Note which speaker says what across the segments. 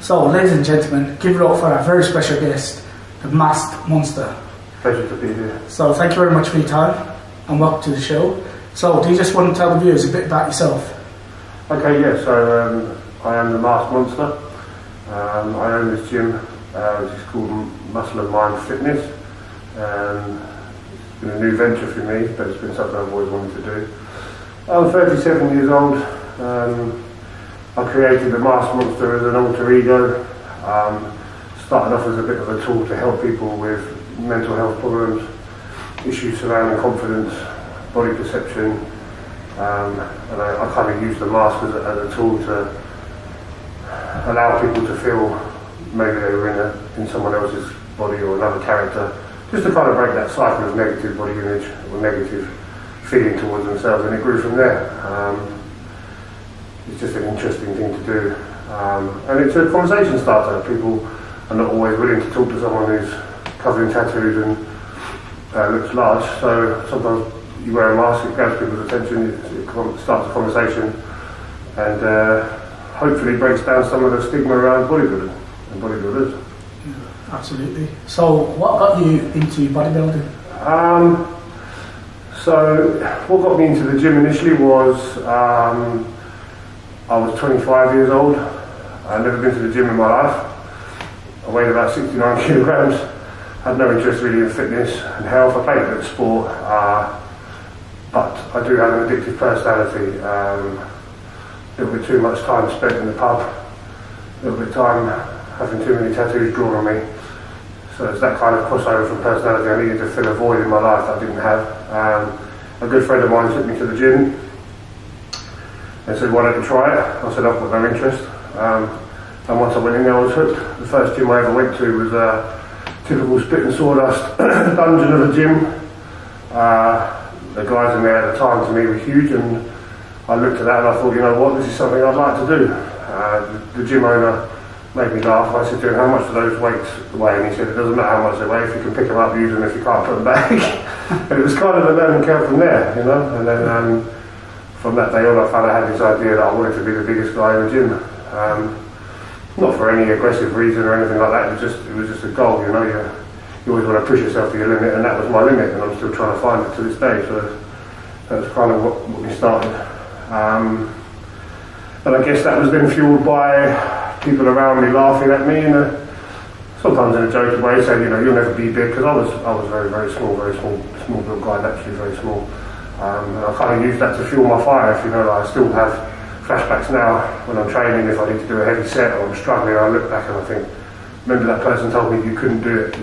Speaker 1: So, ladies and gentlemen, give it up for our very special guest, the masked monster.
Speaker 2: Pleasure to be here.
Speaker 1: So, thank you very much for your time and welcome to the show. So, do you just want to tell the viewers a bit about yourself?
Speaker 2: Okay, yeah, so I am the masked monster. I own this gym, which is called Muscle and Mind Fitness. It's been a new venture for me, but it's been something I've always wanted to do. I'm 37 years old. I created the masked monster as an alter ego, starting off as a bit of a tool to help people with mental health problems, issues surrounding confidence, body perception, and I kind of use the mask as a tool to allow people to feel maybe they were in someone else's body or another character, just to kind of break that cycle of negative body image or negative feeling towards themselves, and it grew from there. It's just an interesting thing to do, and it's a conversation starter. People are not always willing to talk to someone who's covered in tattoos and looks large, so sometimes you wear a mask, it grabs people's attention, it starts a conversation, and hopefully breaks down some of the stigma around bodybuilding and bodybuilders.
Speaker 1: Yeah, absolutely. So, what got you into bodybuilding?
Speaker 2: So, what got me into the gym initially was I was 25 years old. I'd never been to the gym in my life. I weighed about 69 kilograms. Had no interest really in fitness and health. I played a bit of sport, but I do have an addictive personality. A little bit too much time spent in the pub, a little bit of time having too many tattoos drawn on me. So it's that kind of crossover from personality. I needed to fill a void in my life that I didn't have. A good friend of mine took me to the gym and said, why don't you try it? I said, I've got no interest. And once I went in there, I was hooked. The first gym I ever went to was a typical spit and sawdust dungeon of a gym. The guys in there at the time to me were huge, and I looked at that and I thought, you know what, this is something I'd like to do. The gym owner made me laugh. I said to him, how much do those weights weigh? And he said, it doesn't matter how much they weigh, if you can pick them up, use them, if you can't, put them back. And it was kind of a learning curve from there, you know. And then from that day on, I kind of had this idea that I wanted to be the biggest guy in the gym. Not for any aggressive reason or anything like that, it was just a goal, you know. You always want to push yourself to your limit, and that was my limit, and I'm still trying to find it to this day. So that's kind of what we started. And I guess that was then fueled by people around me laughing at me, and sometimes in a joking way, saying, you know, you'll never be big, because I was very, very small little guy, naturally very small. And I kind of used that to fuel my fire. If you know, I still have flashbacks now when I'm training. If I need to do a heavy set or I'm struggling, I look back and I think, remember that person told me you couldn't do it,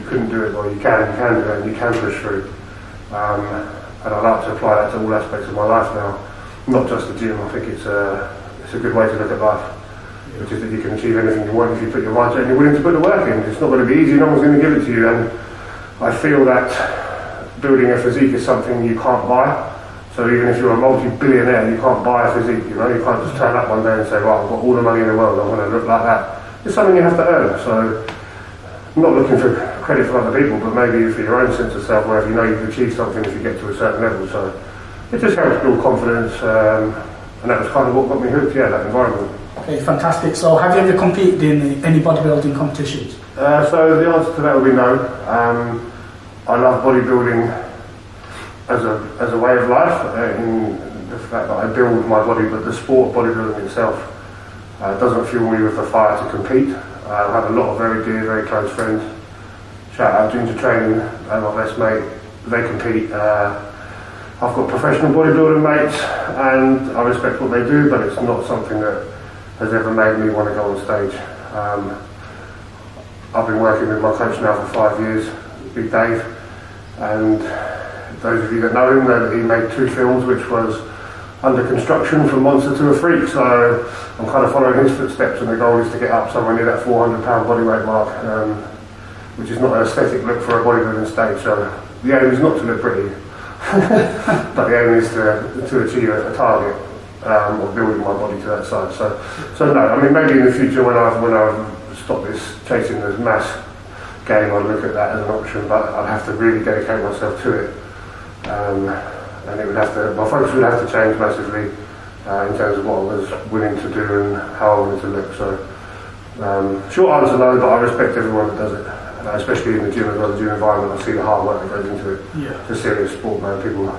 Speaker 2: or you can do it, and you can push through. And I like to apply that to all aspects of my life now, not just the gym. I think it's a good way to look at life, which is that you can achieve anything you want if you put your mind to it and you're willing to put the work in. It's not going to be easy, no one's going to give it to you, and I feel that building a physique is something you can't buy. So even if you're a multi-billionaire, you can't buy a physique, you know. You can't just turn up one day and say, right, I've got all the money in the world, I want to look like that. It's something you have to earn. So I'm not looking for credit from other people, but maybe for your own sense of self-worth, you know you can achieve something if you get to a certain level. So it just helps build confidence, and that was kind of what got me hooked, yeah, that environment.
Speaker 1: Okay, fantastic. So have you ever competed in any bodybuilding competitions?
Speaker 2: So the answer to that would be no. I love bodybuilding as a way of life, in the fact that I build my body, but the sport of bodybuilding itself doesn't fuel me with the fire to compete. I have a lot of very dear, very close friends. Shout out Ginger Training, my best mate. They compete. I've got professional bodybuilding mates, and I respect what they do, but it's not something that has ever made me want to go on stage. I've been working with my coach now for 5 years, Big Dave, and those of you that know him know that he made 2 films which was under construction, from monster to a freak, so I'm kind of following his footsteps, and the goal is to get up somewhere near that 400 pound bodyweight mark, which is not an aesthetic look for a bodybuilding stage. So the aim is not to look pretty, but the aim is to achieve a target of building my body to that size. So no, I mean, maybe in the future when I've stopped this chasing this mass game, I'd look at that as an option, but I'd have to really dedicate myself to it. And it would have to, my focus would have to change massively in terms of what I was willing to do and how I wanted to look. So Short answer, no, but I respect everyone that does it, especially in the gym as well, the gym environment. I see the hard work that goes into it.
Speaker 1: Yeah.
Speaker 2: It's a serious sport, man. People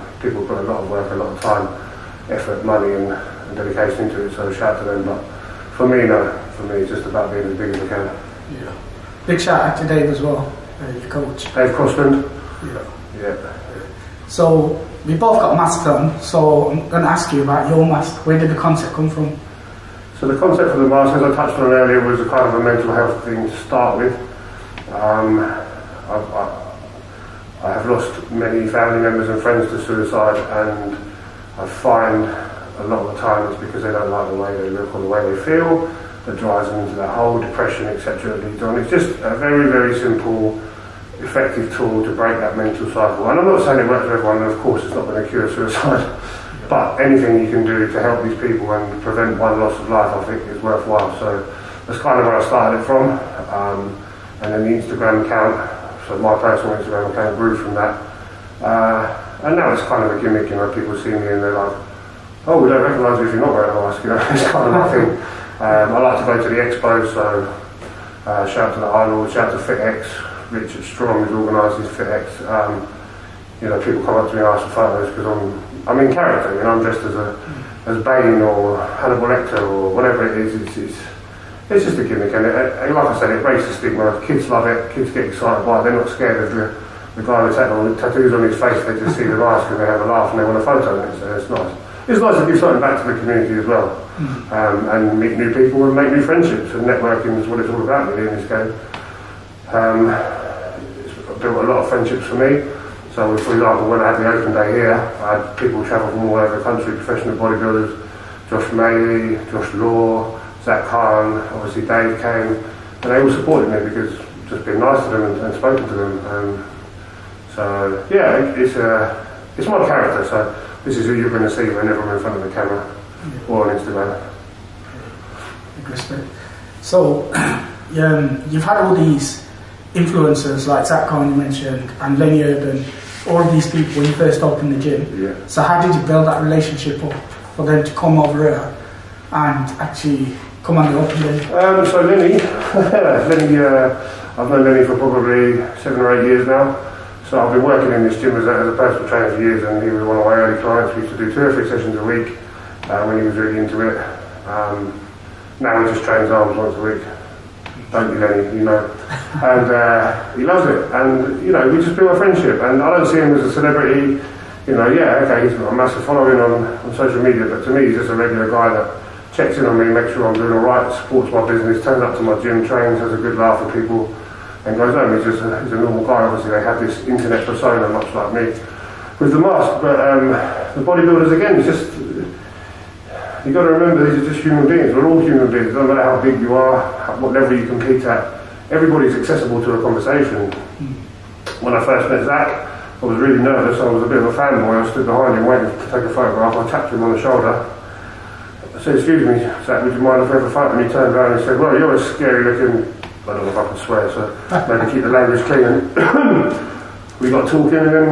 Speaker 2: put a lot of work, a lot of time, effort, money and dedication into it, so shout to them. But for me, no. For me, it's just about being as big as I can.
Speaker 1: Yeah. Big shout out to Dave as well, your coach.
Speaker 2: Dave Crossland.
Speaker 1: Yeah. So we both got masks on, so I'm going to ask you about your mask. Where did the concept come from?
Speaker 2: So the concept for the mask, as I touched on earlier, was a kind of a mental health thing to start with. I have lost many family members and friends to suicide, and I find a lot of the time it's because they don't like the way they look or the way they feel that drives them into that whole depression, etc. that leads on. It's just a very, very simple, effective tool to break that mental cycle. And I'm not saying it works for everyone, and of course it's not going to cure suicide, but anything you can do to help these people and prevent one loss of life, I think, is worthwhile. So that's kind of where I started it from. And then the Instagram account, so my personal Instagram account grew from that. And now it's kind of a gimmick, you know, people see me and they're like, oh, we don't recognise you if you're not wearing a mask, you know, it's kind of my thing. I like to go to the expos, so shout out to the Idol, shout out to FitX, Richard Strong who's organised this FitX. You know, people come up to me and ask for photos because I'm in character, you know, I'm dressed as Bane or Hannibal Lecter or whatever it is. It's just a gimmick, and like I said, it breaks the stigma. Kids love it, kids get excited by it, they're not scared of the guy with tattoos on his face, they just see the mask and they have a laugh and they want a photo of it, so it's nice. It's nice to give something back to the community as well, and meet new people and make new friendships, and networking is what it's all about really in this game. It's built a lot of friendships for me. So for example, when I had the open day here, I had people travel from all over the country, professional bodybuilders, Josh Maley, Josh Law, Zach Khan, obviously Dave came, and they all supported me because just been nice to them and spoken to them. So yeah, it's my character, so this is who you're going to see whenever I'm in front of the camera or on Instagram.
Speaker 1: Big respect. So you've had all these influencers like Zach Khan you mentioned and Lenny Urban, all of these people when you first opened the gym. Yeah. So how did you build that relationship up for them to come over here and actually come on the open gym?
Speaker 2: So Lenny, I've known Lenny for probably 7 or 8 years now. So I've been working in this gym as a personal trainer for years, and he was one of my early clients. We used to do 2 or 3 sessions a week when he was really into it. Now he just trains arms once a week. Don't you, Lenny? You know. And he loves it. And, you know, we just built a friendship. And I don't see him as a celebrity. You know, yeah, okay, he's got a massive following on social media, but to me he's just a regular guy that checks in on me, makes sure I'm doing all right, supports my business, turns up to my gym, trains, has a good laugh with people, and goes home. He's a normal guy. Obviously they have this internet persona, much like me, with the mask. But the bodybuilders, again, it's just, you've got to remember these are just human beings. We're all human beings. It doesn't matter how big you are, what level you compete at, everybody's accessible to a conversation. When I first met Zach, I was really nervous. I was a bit of a fanboy. I stood behind him waiting to take a photograph. I tapped him on the shoulder. I said, excuse me, Zach, would you mind if I have a photo? And he turned around and he said, well, you're a scary looking, I don't know if I can swear, so maybe keep the language clean. And we got talking, and then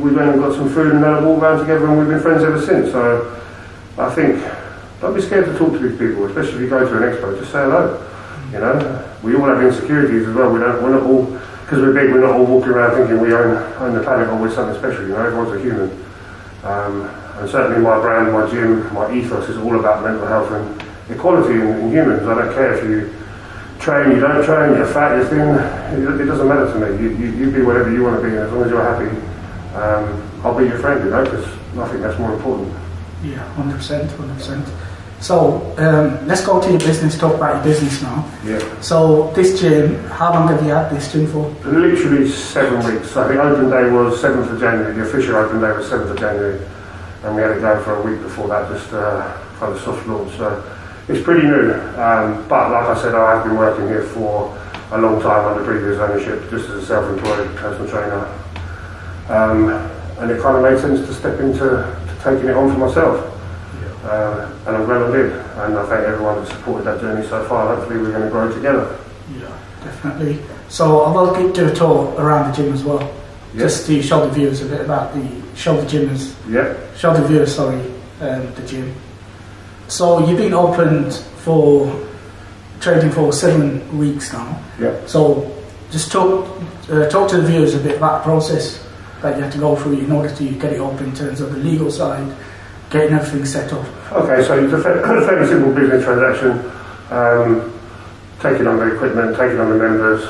Speaker 2: we went and got some food and had a walk around together, and we've been friends ever since. So I think, don't be scared to talk to these people, especially if you go to an expo, just say hello. You know, we all have insecurities as well. We're not all, because we're big, we're not all walking around thinking we own the planet or we're something special, you know, everyone's a human. And certainly my brand, my gym, my ethos is all about mental health and equality in humans. I don't care if you train, you don't train, you're fat, you're thin, it doesn't matter to me. You be whatever you want to be, and as long as you're happy, I'll be your friend, you know, because I think that's more important. Yeah,
Speaker 1: 100%. So let's go to your business, talk about your business now.
Speaker 2: Yeah.
Speaker 1: So this gym, how long have you had this gym for?
Speaker 2: Literally 7 weeks. I think open day was 7th of January, the official open day was 7th of January, and we had it going for a week before that, just kind of soft launch. So it's pretty new, but like I said, I have been working here for a long time under previous ownership, just as a self-employed personal trainer. And it kind of made sense to step into taking it on for myself. And I'm glad I did, and I thank everyone that's supported that journey so far. Hopefully we're going to grow together.
Speaker 1: Yeah, definitely. So I will do a tour around the gym as well, just to show the viewers a bit about the the gym. So you've been opened for trading for 7 weeks now.
Speaker 2: Yeah.
Speaker 1: So just talk to the viewers a bit about the process that you have to go through in order to get it up in terms of the legal side, getting everything set up.
Speaker 2: Okay, so it's a fairly simple business transaction. Taking on the equipment, taking on the members,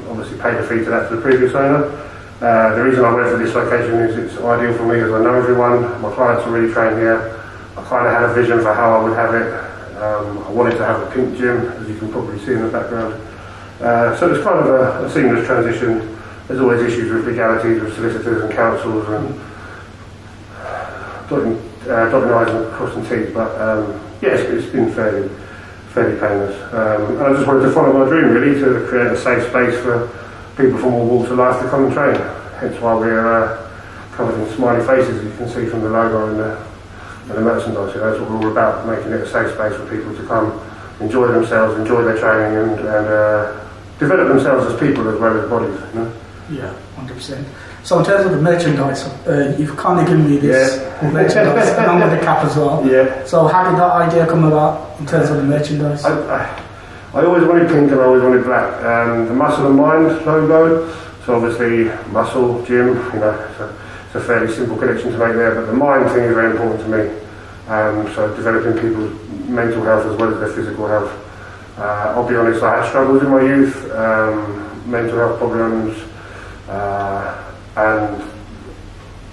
Speaker 2: obviously paid a fee to that to the previous owner. The reason I went for this location is it's ideal for me as I know everyone. My clients are really trained here. I kind of had a vision for how I would have it. I wanted to have a pink gym, as you can probably see in the background. So it's kind of a seamless transition. There's always issues with legalities, with solicitors and councils and dotting I's and crossing T's, but yes, it's been fairly painless. And I just wanted to follow my dream really, to create a safe space for people from all walks of life to come and train. Hence why we're covered in smiley faces, as you can see from the logo and the merchandise. You know, that's what we're all about, making it a safe space for people to come, enjoy themselves, enjoy their training and develop themselves as people as well as bodies. You know?
Speaker 1: Yeah, 100%. So in terms of the merchandise, you've kind of given me this merchandise along with the cap as well.
Speaker 2: Yeah.
Speaker 1: So how did that idea come about in terms of the merchandise?
Speaker 2: I always wanted pink and I always wanted black. The Muscle and Mind logo, so obviously muscle, gym, you know, it's a fairly simple connection to make there, but the mind thing is very important to me. So developing people's mental health as well as their physical health. I'll be honest, I had struggles in my youth, mental health problems, and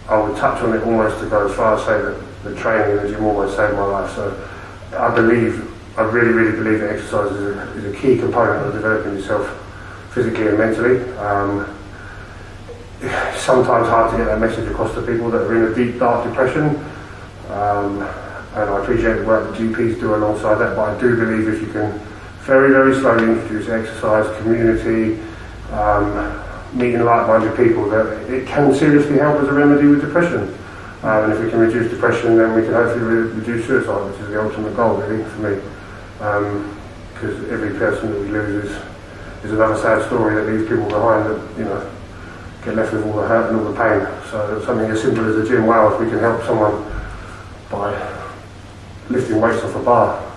Speaker 2: I would touch on it almost to go as far as say that the training in the gym almost saved my life. So I really, really believe that exercise is a key component of developing yourself physically and mentally. It's sometimes hard to get that message across to people that are in a deep, dark depression. And I appreciate the work that GPs do alongside that, but I do believe if you can very, very slowly introduce exercise, community, meeting like-minded people, that it can seriously help as a remedy with depression. And if we can reduce depression, then we can hopefully reduce suicide, which is the ultimate goal, really, for me. Because every person that we lose is another sad story that leaves people behind that, you know, get left with all the hurt and all the pain. So something as simple as a gym, wow, if we can help someone by lifting weights off a bar,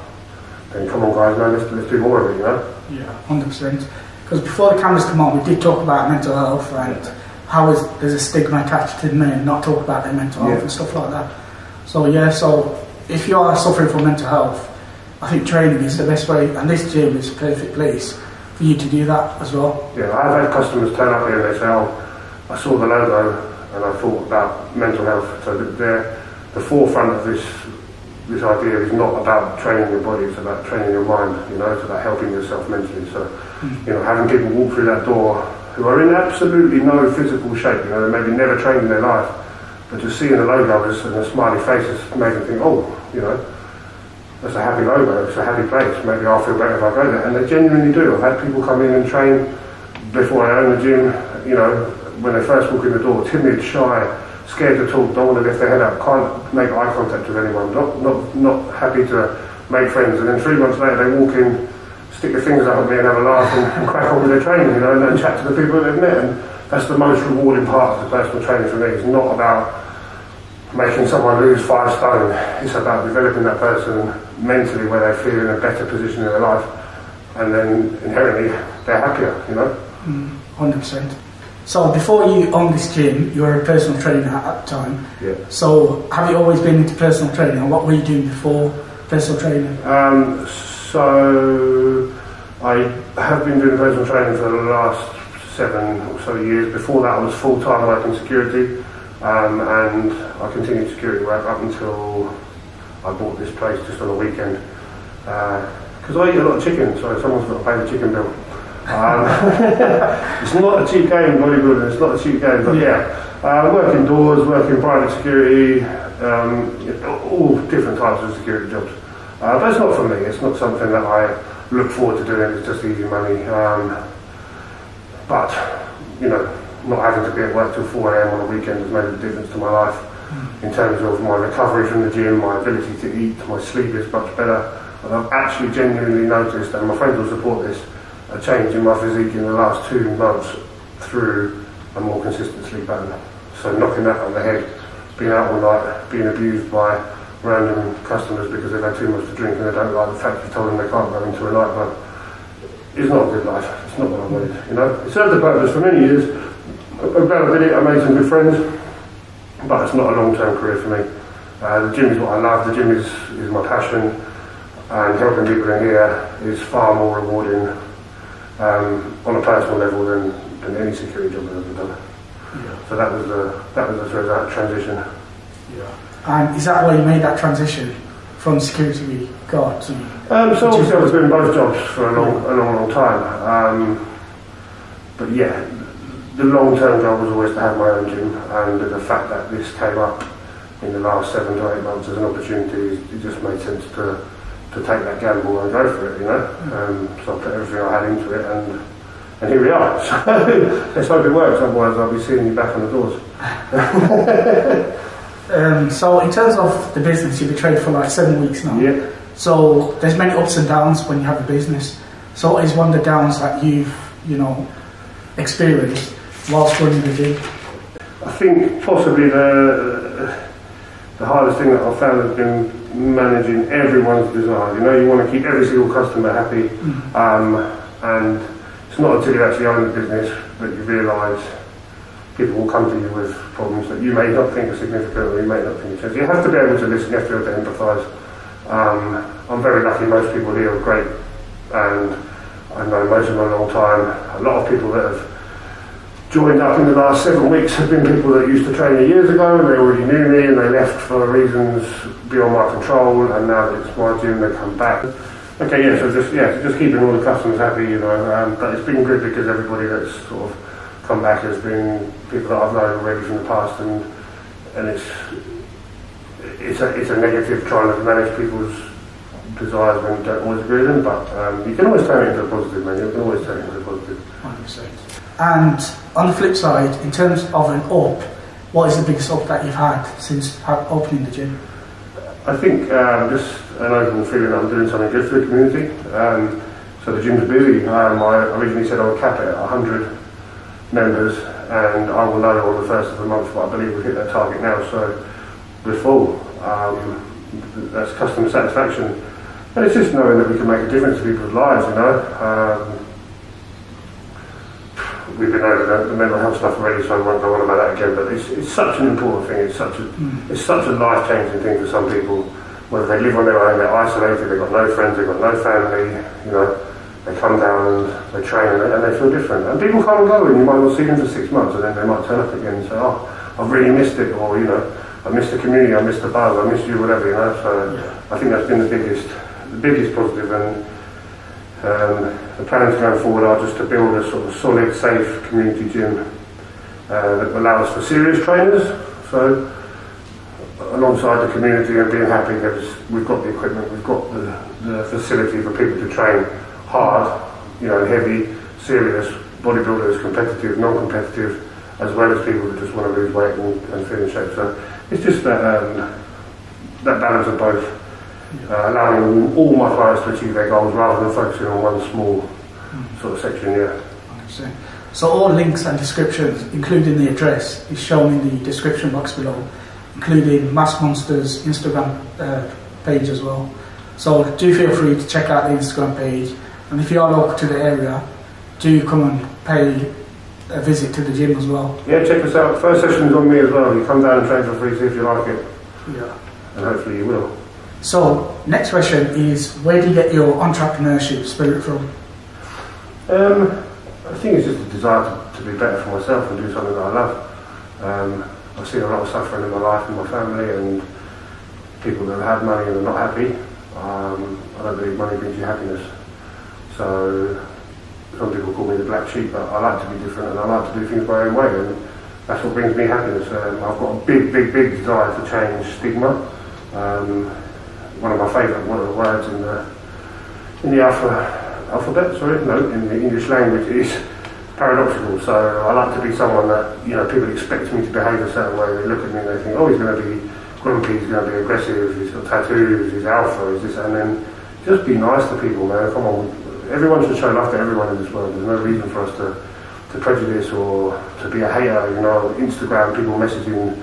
Speaker 2: then come on guys, no, let's do more of it, you know?
Speaker 1: Yeah, 100%. Because before the cameras come on, we did talk about mental health and how there's a stigma attached to men not talk about their mental health and stuff like that. So yeah, so if you are suffering from mental health, I think training is the best way, and this gym is a perfect place for you to do that as well. Yeah,
Speaker 2: I've had customers turn up here and they say, oh, I saw the logo and I thought about mental health. So the forefront of this idea is not about training your body, it's about training your mind, you know, it's about helping yourself mentally. So, you know, having people walk through that door who are in absolutely no physical shape, you know, they maybe never trained in their life, but just seeing the logos and the smiley faces made them think, oh, you know, that's a happy logo, it's a happy place, maybe I'll feel better if I go there. And they genuinely do. I've had people come in and train before I own the gym, you know, when they first walk in the door, timid, shy, scared to talk, don't want to lift their head up, can't make eye contact with anyone, not happy to make friends, and then 3 months later they walk in, stick their fingers up at me and have a laugh and crack on with their training, you know, and then chat to the people that they've met. And that's the most rewarding part of the personal training for me. It's not about making someone lose 5 stone, it's about developing that person mentally where they feel in a better position in their life, and then inherently they're happier, you know.
Speaker 1: 100%. So before you owned this gym, you were a personal trainer at the time.
Speaker 2: Yeah.
Speaker 1: So have you always been into personal training, and what were you doing before personal training?
Speaker 2: So I have been doing personal training for the last 7 or so years. Before that I was full-time working security, and I continued security work up until I bought this place just on a weekend. Because I eat a lot of chicken, so someone's got to pay the chicken bill. It's not a cheap game, bodybuilding, it's not a cheap game, but work indoors, work in private security, all different types of security jobs. But it's not for me, it's not something that I look forward to doing, it's just easy money. But, you know, not having to be at work till 4 AM on a weekend has made a difference to my life in terms of my recovery from the gym, my ability to eat, my sleep is much better. And I've actually genuinely noticed, and my friends will support this, a change in my physique in the last 2 months through a more consistent sleep pattern. So knocking that on the head, being out all night, being abused by random customers because they've had too much to drink and they don't like the fact you told them they can't go into a nightclub. It's not a good life. It's not what I wanted, you know. It served the purpose for many years. I'm glad I did it. I made some good friends, but it's not a long-term career for me. The gym is what I love. The gym is my passion, and helping people in here is far more rewarding on a personal level than any security job I've ever done. Yeah. So that was a transition.
Speaker 1: Yeah. And is that why you made that transition from security guard to?
Speaker 2: So obviously I was doing both jobs for a long time. But yeah, the long-term goal was always to have my own gym, and the fact that this came up in the last 7 to 8 months as an opportunity, it just made sense to take that gamble and go for it, you know. So I put everything I had into it, and here we are. So let's hope it works, otherwise I'll be seeing you back on the doors.
Speaker 1: So in terms of the business, you've been trading for like 7 weeks now.
Speaker 2: Yeah.
Speaker 1: So there's many ups and downs when you have a business. So what is one of the downs that you've, experienced whilst running the gym?
Speaker 2: I think possibly the hardest thing that I've found has been managing everyone's desire. You know, you want to keep every single customer happy, and it's not until you actually own the business that you realise people will come to you with problems that you may not think are significant or you may not think are sensitive. You have to be able to listen, you have to be able to empathise. I'm very lucky, most people here are great, and I've known most of them a long time. A lot of people that have joined up in the last 7 weeks have been people that used to train me years ago, and they already knew me and they left for reasons beyond my control, and now that it's my gym they come back. Okay, yeah, so just keeping all the customers happy, but it's been good because everybody that's sort of come back has been people that I've known already from the past, and it's a negative trying to manage people's desires when you don't always agree with them, but you can always turn it into a positive, man. You can always turn it into a positive.
Speaker 1: 100%. And on the flip side, in terms of an up, what is the biggest up that you've had since opening the gym? I
Speaker 2: think just an overall feeling that I'm doing something good for the community. So the gym's busy. I originally said I would cap it at 100 members, and I will know on the 1st of the month, but I believe we've hit that target now, so we're full. That's customer satisfaction. And it's just knowing that we can make a difference to people's lives, We've been over the mental health stuff already, so I won't go on about that again, but it's such an important thing, it's such a life-changing thing for some people. Whether they live on their own, they're isolated, they've got no friends, they've got no family, they come down and they train and they feel different. And people come and go, and you might not see them for 6 months, and then they might turn up again and say, oh, I've really missed it, or I missed the community, I missed the buzz, I missed you, whatever, So I think that's been the biggest positive, and the plans going forward are just to build a sort of solid, safe community gym that allows for serious trainers. So alongside the community and being happy, we've got the equipment, we've got the facility for people to train hard, heavy, serious bodybuilders, competitive, non-competitive, as well as people that just want to lose weight and feel in shape. So it's just that balance of both. Allowing all my clients to achieve their goals rather than focusing on one small sort of section,
Speaker 1: So all links and descriptions, including the address, is shown in the description box below, including Mask Monster's Instagram page as well. So do feel free to check out the Instagram page, and if you are local to the area, do come and pay a visit to the gym as well.
Speaker 2: Yeah, check us out. First session's on me as well. You come down and train for free, see if you like it.
Speaker 1: Yeah.
Speaker 2: And hopefully you will.
Speaker 1: So, next question is, where do you get your entrepreneurship spirit from?
Speaker 2: I think it's just a desire to be better for myself and do something that I love. I've seen a lot of suffering in my life and my family, and people that have had money and are not happy. I don't believe money brings you happiness. So, some people call me the black sheep, but I like to be different and I like to do things my own way, and that's what brings me happiness. I've got a big desire to change stigma. One of my favourite words in the alphabet, in the English language is paradoxical. So I like to be someone that people expect me to behave a certain way. They look at me and they think, oh, he's going to be grumpy, he's going to be aggressive, he's got tattoos, he's alpha, he's this, and then just be nice to people, man. Come on, everyone should show love to everyone in this world. There's no reason for us to prejudice or to be a hater. Instagram, people messaging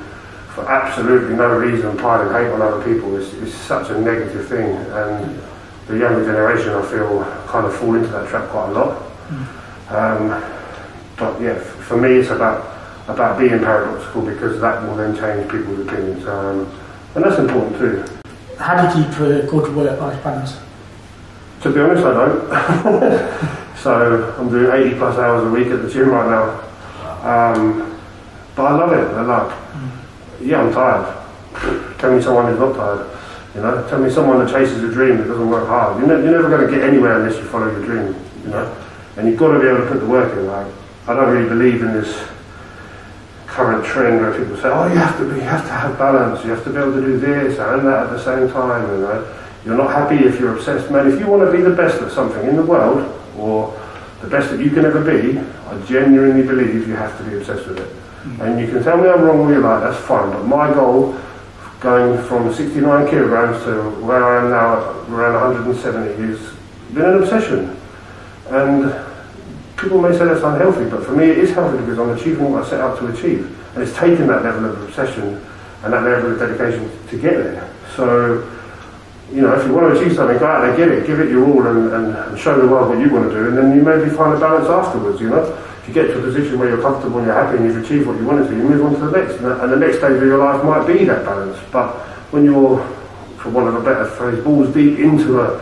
Speaker 2: for absolutely no reason, piling hate on other people is such a negative thing, and the younger generation, I feel, kind of fall into that trap quite a lot. But yeah, for me it's about being paradoxical, because that will then change people's opinions, and that's important too.
Speaker 1: How do you keep a good work-life balance?
Speaker 2: To be honest, I don't. So I'm doing 80 plus hours a week at the gym right now. But I love it. Yeah, I'm tired. Tell me someone who's not tired. You know, tell me someone that chases a dream that doesn't work hard. You're never going to get anywhere unless you follow your dream. You know, and you've got to be able to put the work in. Like, I don't really believe in this current trend where people say, "Oh, you have to have balance. You have to be able to do this and that at the same time." You know, you're not happy if you're obsessed. Man, if you want to be the best at something in the world, or the best that you can ever be, I genuinely believe you have to be obsessed with it. And you can tell me I'm wrong all you like, that's fine, but my goal, going from 69 kilograms to where I am now, around 170, has been an obsession. And people may say that's unhealthy, but for me it is healthy, because I'm achieving what I set out to achieve. And it's taken that level of obsession and that level of dedication to get there. So, you know, if you want to achieve something, go out there, get it, give it your all, and show the world what you want to do, and then you maybe find a balance afterwards, you know. If you get to a position where you're comfortable and you're happy and you've achieved what you wanted to, you move on to the next, and the next stage of your life might be that balance. But when you're, for want of a better phrase, balls deep into a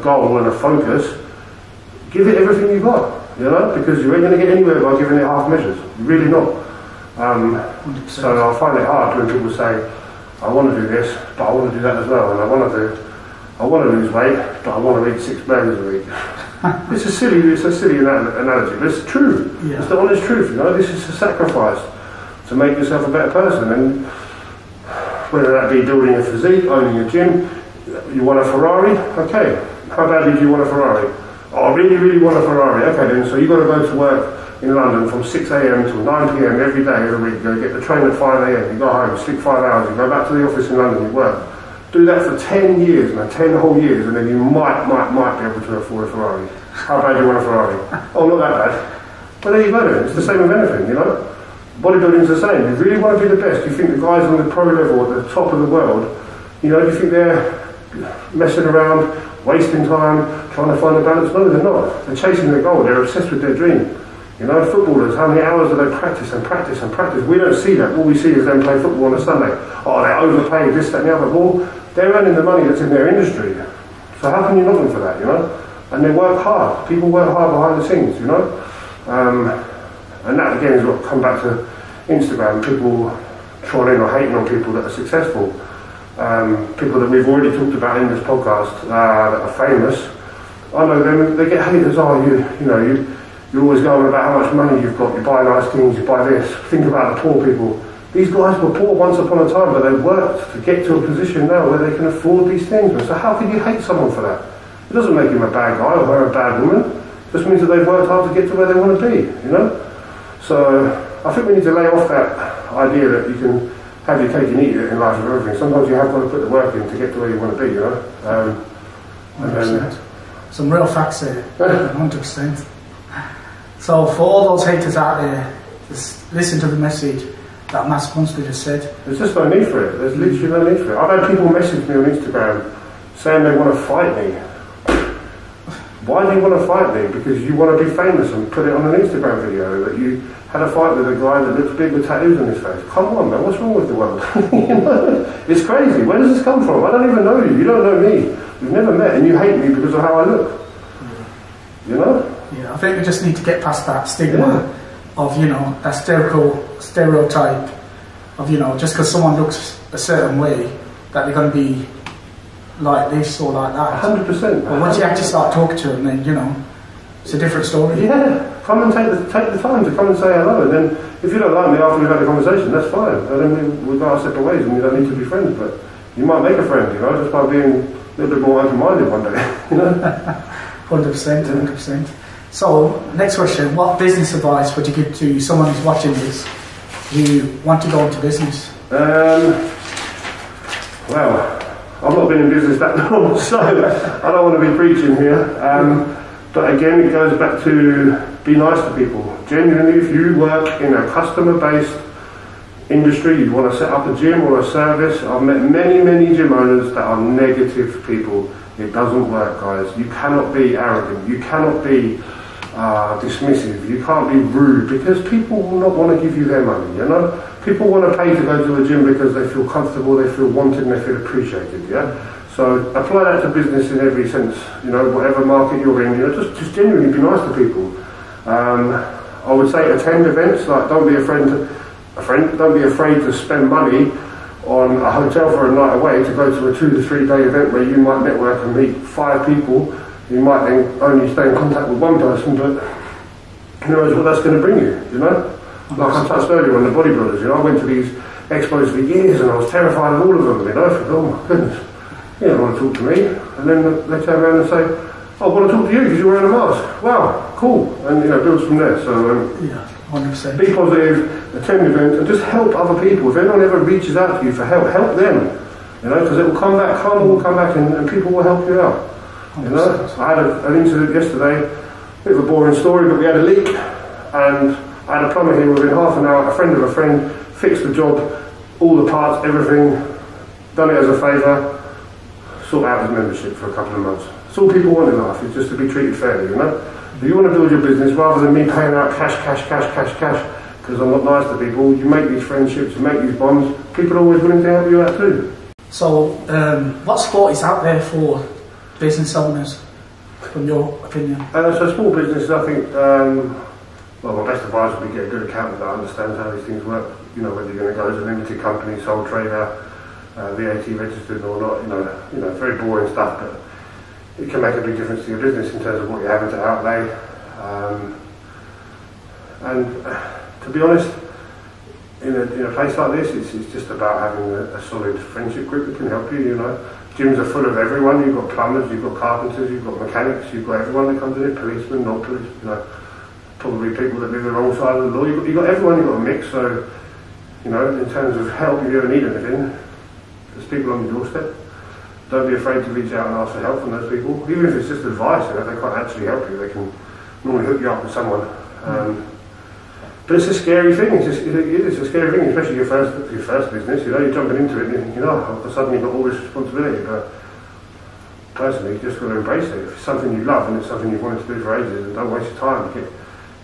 Speaker 2: goal and a focus, give it everything you've got, you know, because you ain't going to get anywhere by giving it half measures. You're really not. So I find it hard when people say, I want to do this, but I want to do that as well, and I want to lose weight, but I want to eat 6 burgers a week. It's a silly analogy, but it's true. Yeah. It's the honest truth, you know. This is a sacrifice to make yourself a better person, and whether that be building a physique, owning a gym. You want a Ferrari? Okay. How badly do you want a Ferrari? Oh, I really, really want a Ferrari. Okay, then, so you've got to go to work in London from 6 a.m. till 9 p.m. every day of the week. You go get the train at 5 a.m. You go home, you sleep 5 hours, you go back to the office in London, you work. Do that for 10 years, man, 10 whole years, and then you might be able to afford a Ferrari. How bad do you want a Ferrari? Oh, not that bad. Well, there you go then. It's the same with anything, you know. Bodybuilding's the same. You really want to be the best. You think the guys on the pro level at the top of the world, you know, do you think they're messing around, wasting time, trying to find a balance? No, they're not. They're chasing their goal. They're obsessed with their dream. You know, footballers, how many hours do they practice and practice and practice? We don't see that. All we see is them play football on a Sunday. Oh, they're overpaid, this, that and the other. Well, they're earning the money that's in their industry. So how can you knock them for that, you know? And they work hard. People work hard behind the scenes, you know? And that, again, is what come back to Instagram. People trolling or hating on people that are successful. People that we've already talked about in this podcast that are famous. I know them, they get haters. Oh, you're always going about how much money you've got, you buy nice things, you buy this, think about the poor people. These guys were poor once upon a time, but they worked to get to a position now where they can afford these things. So how can you hate someone for that? It doesn't make him a bad guy or her a bad woman. It just means that they've worked hard to get to where they want to be, you know? So I think we need to lay off that idea that you can have your cake and eat it in life with everything. Sometimes you have got to put the work in to get to where you want to be, you know? And then,
Speaker 1: some real facts there, 100%. So for all those haters out there, just listen to the message that Matt Munster just said.
Speaker 2: There's just no need for it. There's literally no need for it. I've had people message me on Instagram saying they want to fight me. Why do you want to fight me? Because you want to be famous and put it on an Instagram video that you had a fight with a guy that looks big with tattoos on his face. Come on, man, what's wrong with the world? You know? It's crazy. Where does this come from? I don't even know you. You don't know me. We've never met, and you hate me because of how I look. You know?
Speaker 1: Yeah, I think we just need to get past that stigma of, you know, that stereotype of, you know, just because someone looks a certain way, that they're going to be like this or like that.
Speaker 2: 100%.
Speaker 1: But once you actually start talking to them, then, you know, it's a different story.
Speaker 2: Yeah, come and take the time to come and say hello, and then if you don't like me after we've had a conversation, that's fine. And then we go our separate ways, and we don't need to be friends. But you might make a friend, you know, just by being a little bit more open-minded one day. You know.
Speaker 1: 100%. So, next question: what business advice would you give to someone who's watching this who want to go into business?
Speaker 2: Well, I've not been in business that long, so I don't want to be preaching here. But again, it goes back to be nice to people. Genuinely, if you work in a customer-based industry, you want to set up a gym or a service. I've met many gym owners that are negative people. It doesn't work, guys. You cannot be arrogant. You cannot be dismissive. You can't be rude, because people will not want to give you their money, you know? People want to pay to go to a gym because they feel comfortable, they feel wanted, and they feel appreciated, yeah? So apply that to business in every sense, you know, whatever market you're in, you know, just genuinely be nice to people. I would say attend events, like don't be afraid to spend money on a hotel for a night away to go to a 2 to 3 day event where you might network and meet 5 people. You might then only stay in contact with one person, but who knows what that's going to bring you know? Like I touched earlier on the bodybuilders, you know, I went to these expos for years and I was terrified of all of them, you know, I thought, oh my goodness, you don't want to talk to me. And then they turn around and say, oh, I want to talk to you because you're wearing a mask. Wow, cool. And, you know, builds from there. So,
Speaker 1: yeah, 100%.
Speaker 2: Be positive, attend events, and just help other people. If anyone ever reaches out to you for help, help them. You know, because it will come back, karma will come back, and people will help you out. 100%. You know, I had an incident yesterday, a bit of a boring story, but we had a leak, and I had a plumber here within half an hour, a friend of a friend, fixed the job, all the parts, everything, done it as a favour, sort out his membership for a couple of months. It's all people want in life, it's just to be treated fairly, you know? If you want to build your business, rather than me paying out cash, because I'm not nice to people, you make these friendships, you make these bonds, people are always willing to help you out too.
Speaker 1: So, what sport is out there for business owners, from your opinion?
Speaker 2: So small businesses, I think, well, my best advice would be get a good accountant that understands how these things work. You know, whether you're going to go as a limited company, sole trader, VAT registered or not, you know, very boring stuff, but it can make a big difference to your business in terms of what you're having to outlay. And to be honest, in a place like this, it's just about having a solid friendship group that can help you, you know. Gyms are full of everyone. You've got plumbers, you've got carpenters, you've got mechanics, you've got everyone that comes in it, policemen, non-police, you know, probably people that live the wrong side of the law. You've got everyone, you've got a mix, so, you know, in terms of help, if you ever need anything, there's people on your doorstep. Don't be afraid to reach out and ask for help from those people. Even if it's just advice, you know, they can't actually help you, they can normally hook you up with someone. But it's a scary thing, it's a scary thing, especially your first business, you know, you're jumping into it and you think, you know, I've suddenly got all this responsibility, but personally, you've just got to embrace it. If it's something you love and it's something you've wanted to do for ages, and don't waste your time,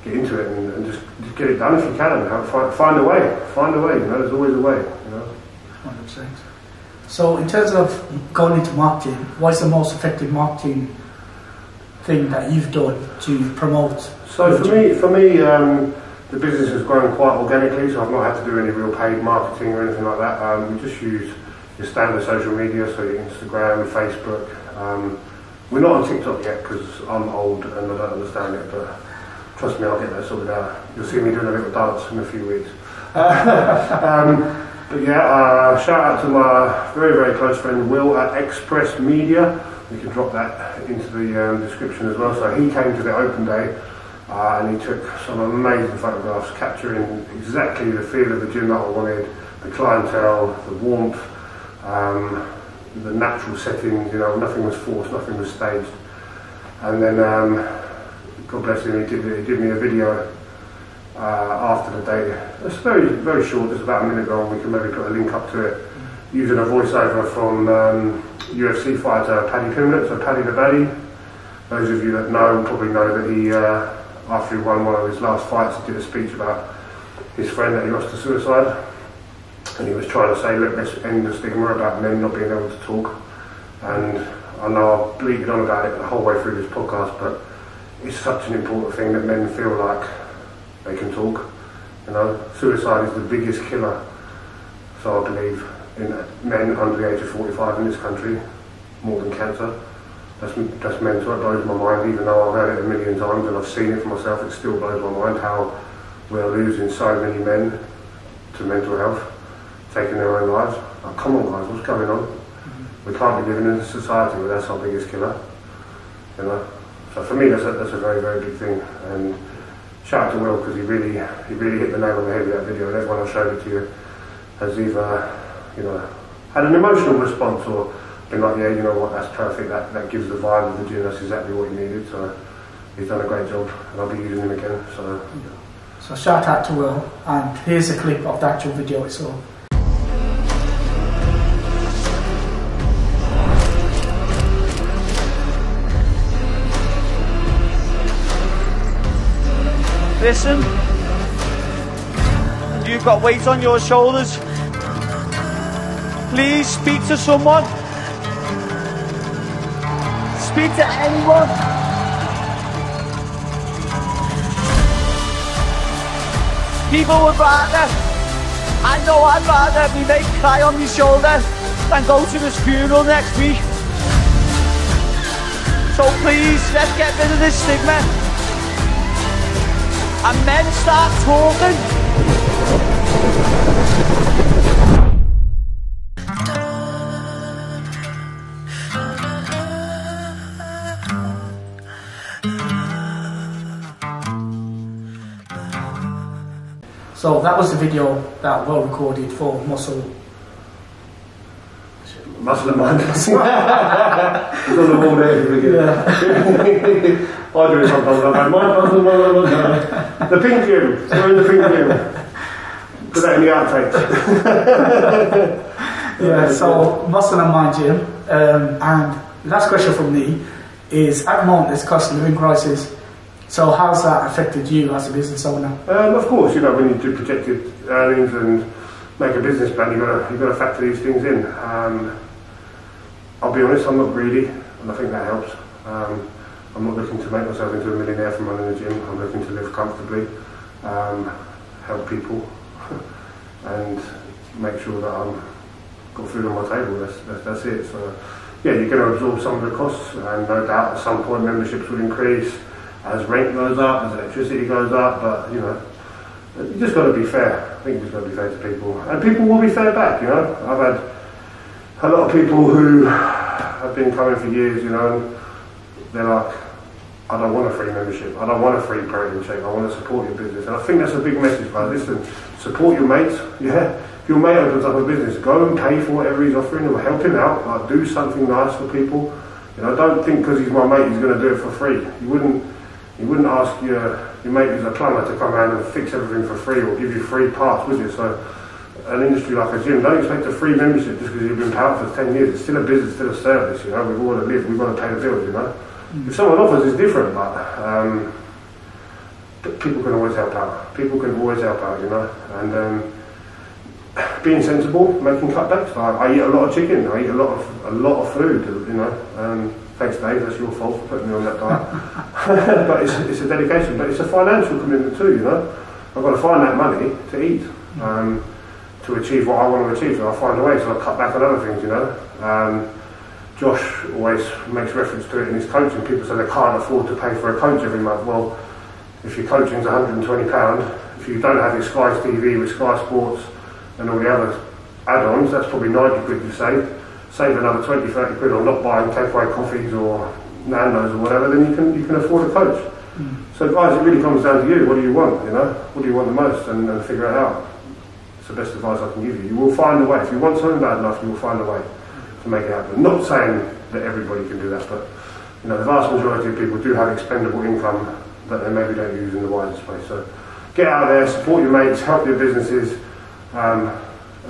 Speaker 2: get into it and just get it done if you can, and find a way, you know, there's always a way, you know.
Speaker 1: 100%. So in terms of going into marketing, what is the most effective marketing thing that you've done to promote?
Speaker 2: So for me, the business has grown quite organically, so I've not had to do any real paid marketing or anything like that. We just use your standard social media, so your Instagram, Facebook. We're not on TikTok yet because I'm old and I don't understand it, but trust me, I'll get that sorted out. You'll see me doing a little dance in a few weeks. But yeah, shout out to my very close friend Will at Express Media. We can drop that into the description as well. So he came to the open day and he took some amazing photographs capturing exactly the feel of the gym that I wanted, the clientele, the warmth, the natural settings, you know, nothing was forced, nothing was staged. And then, God bless him, he did me a video after the day. It's very short, just about a minute long. We can maybe put a link up to it, using a voiceover from UFC fighter Paddy Pimblett, so Paddy the Baddy. Those of you that know probably know that he, after he won one of his last fights, he did a speech about his friend that he lost to suicide. And he was trying to say, look, let's end the stigma about men not being able to talk. And I know I've bleated on about it the whole way through this podcast, but it's such an important thing that men feel like they can talk. You know, suicide is the biggest killer, so I believe, in men under the age of 45 in this country, more than cancer. That's mental, it blows my mind, even though I've heard it a million times and I've seen it for myself, it still blows my mind how we're losing so many men to mental health, taking their own lives. Like, come on guys, what's going on? We can't be living in a society where that's our biggest killer. You know? So for me that's a very big thing. And shout out to Will, because he really hit the nail on the head with that video, and everyone I showed it to you has either, you know, had an emotional response or been like, yeah, you know what, that's perfect, that gives the vibe of the gym, that's exactly what you needed. So he's done a great job and I'll be using him again. So
Speaker 1: So shout out to Will, and here's a clip of the actual video itself.
Speaker 3: Listen, you've got weight on your shoulders. Please speak to someone. Speak to anyone. People would rather, I know I'd rather be made cry on my shoulder than go to this funeral next week. So please, let's get rid of this stigma. And men start talking.
Speaker 1: So that was the video that Will recorded for Muscle
Speaker 2: and Mind. It's on the wall there.
Speaker 1: Yeah.
Speaker 2: I do it sometimes. I'm like, the pink gym. We're in the pink gym. Put that in the outtakes.
Speaker 1: Yeah, so Muscle and Mind Gym. And last question from me is, at the moment there's a cost of living crisis. So how's that affected you as a business owner?
Speaker 2: Of course, you know, when you do projected earnings and make a business plan, you've got to factor these things in. I'll be honest, I'm not greedy, and I think that helps. I'm not looking to make myself into a millionaire from running a gym. I'm looking to live comfortably, help people, and make sure that I've got food on my table. That's it. So, yeah, you're going to absorb some of the costs, and no doubt at some point memberships will increase as rent goes up, as electricity goes up. But you know, you just got to be fair. I think you just got to be fair to people, and people will be fair back. You know, I've had a lot of people who have been coming for years, you know, and they're like, I don't want a free membership, I don't want a free protein shake, I want to support your business. And I think that's a big message, like, listen, support your mates, yeah. If your mate opens up a business, go and pay for whatever he's offering, or help him out, like, do something nice for people. You know, don't think because he's my mate he's going to do it for free. You wouldn't ask your mate who's a plumber to come around and fix everything for free or give you free parts, would you? So an industry like a gym, don't expect a free membership just because you've been paying for 10 years. It's still a business, still a service, you know. We've all got to live, we've got to pay the bills, you know. If someone offers, it's different, but people can always help out. People can always help out, you know. And being sensible, making cutbacks. I eat a lot of chicken, I eat a lot of food, you know. Thanks, Dave, that's your fault for putting me on that diet. But it's a dedication, but it's a financial commitment too, you know. I've got to find that money to eat. To achieve what I want to achieve, so I'll find a way, so I'll cut back on other things, you know. Josh always makes reference to it in his coaching. People say they can't afford to pay for a coach every month. Well, if your coaching's £120, if you don't have your Sky TV with Sky Sports and all the other add-ons, that's probably 90 quid you save another 20, 30 quid on not buying takeaway coffees or Nando's or whatever, then you can afford a coach. So guys, it really comes down to you. What do you want, you know? What do you want the most, and figure it out. It's the best advice I can give you. You will find a way. If you want something bad enough, you will find a way to make it happen. Not saying that everybody can do that, but you know, the vast majority of people do have expendable income that they maybe don't use in the wisest way. So get out there, support your mates, help your businesses, and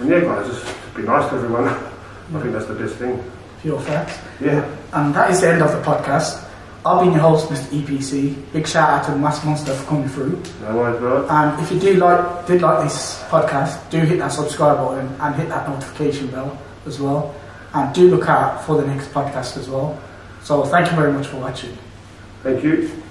Speaker 2: yeah, guys, just be nice to everyone. I think that's the best thing.
Speaker 1: Pure facts.
Speaker 2: Yeah.
Speaker 1: And that is the end of the podcast. I've been your host, Mr EPC. Big shout out to Mass Monster for coming through.
Speaker 2: No worries, bro.
Speaker 1: And if you did like this podcast, do hit that subscribe button and hit that notification bell as well. And do look out for the next podcast as well. So thank you very much for watching.
Speaker 2: Thank you.